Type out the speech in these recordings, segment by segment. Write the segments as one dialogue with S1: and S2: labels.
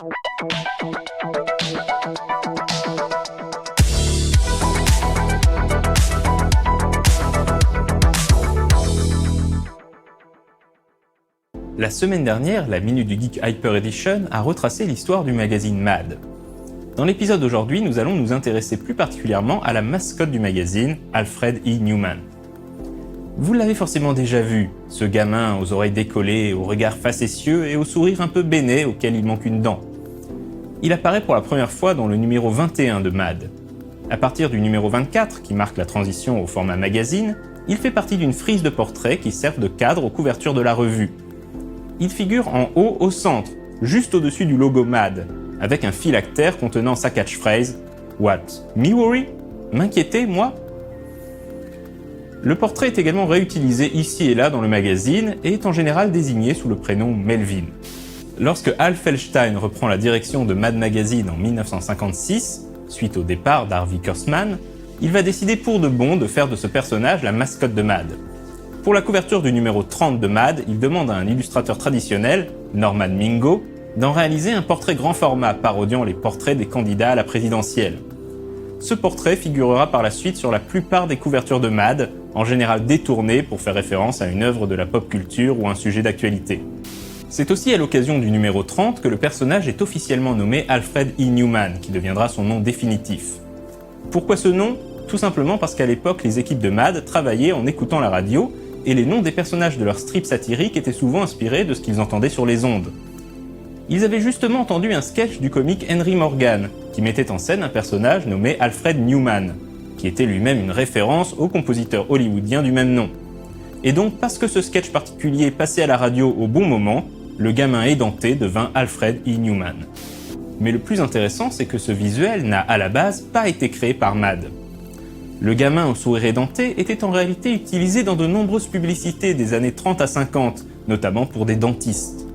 S1: La semaine dernière, la Minute du Geek Hyper Edition a retracé l'histoire du magazine Mad. Dans l'épisode d'aujourd'hui, nous allons nous intéresser plus particulièrement à la mascotte du magazine, Alfred E. Neuman. Vous l'avez forcément déjà vu, ce gamin aux oreilles décollées, au regard facétieux et au sourire un peu béné auquel il manque une dent. Il apparaît pour la première fois dans le numéro 21 de Mad. À partir du numéro 24, qui marque la transition au format magazine, il fait partie d'une frise de portraits qui servent de cadre aux couvertures de la revue. Il figure en haut au centre, juste au-dessus du logo Mad, avec un phylactère contenant sa catchphrase « What? Me worry? M'inquiéter, moi ?» Le portrait est également réutilisé ici et là dans le magazine et est en général désigné sous le prénom Melvin. Lorsque Hal Feldstein reprend la direction de Mad Magazine en 1956, suite au départ d'Harvey Kurtzman, il va décider pour de bon de faire de ce personnage la mascotte de Mad. Pour la couverture du numéro 30 de Mad, il demande à un illustrateur traditionnel, Norman Mingo, d'en réaliser un portrait grand format parodiant les portraits des candidats à la présidentielle. Ce portrait figurera par la suite sur la plupart des couvertures de Mad, en général détourné pour faire référence à une œuvre de la pop culture ou un sujet d'actualité. C'est aussi à l'occasion du numéro 30 que le personnage est officiellement nommé Alfred E. Neuman, qui deviendra son nom définitif. Pourquoi ce nom ? Tout simplement parce qu'à l'époque, les équipes de Mad travaillaient en écoutant la radio, et les noms des personnages de leurs strips satiriques étaient souvent inspirés de ce qu'ils entendaient sur les ondes. Ils avaient justement entendu un sketch du comique Henry Morgan, qui mettait en scène un personnage nommé Alfred Neuman, qui était lui-même une référence au compositeur hollywoodien du même nom. Et donc, parce que ce sketch particulier passait à la radio au bon moment, le gamin édenté devint Alfred E. Neuman. Mais le plus intéressant, c'est que ce visuel n'a à la base pas été créé par Mad. Le gamin au sourire édenté était en réalité utilisé dans de nombreuses publicités des années 30 à 50, notamment pour des dentistes.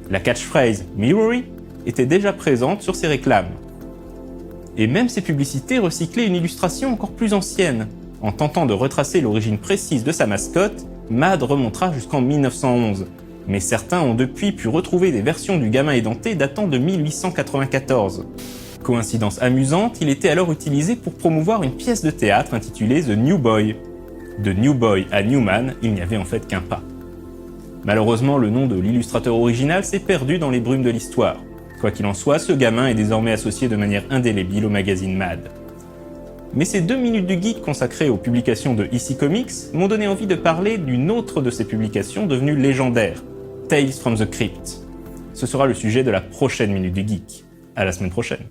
S1: La catchphrase « Me worry » était déjà présente sur ces réclames. Et même ces publicités recyclaient une illustration encore plus ancienne. En tentant de retracer l'origine précise de sa mascotte, Mad remontera jusqu'en 1911. Mais certains ont depuis pu retrouver des versions du gamin édenté datant de 1894. Coïncidence amusante, il était alors utilisé pour promouvoir une pièce de théâtre intitulée The New Boy. De New Boy à Neuman, il n'y avait en fait qu'un pas. Malheureusement, le nom de l'illustrateur original s'est perdu dans les brumes de l'histoire. Quoi qu'il en soit, ce gamin est désormais associé de manière indélébile au magazine Mad. Mais ces 2 minutes du geek consacrées aux publications de EC Comics m'ont donné envie de parler d'une autre de ces publications devenue légendaire, Tales from the Crypt. Ce sera le sujet de la prochaine minute du geek. À la semaine prochaine.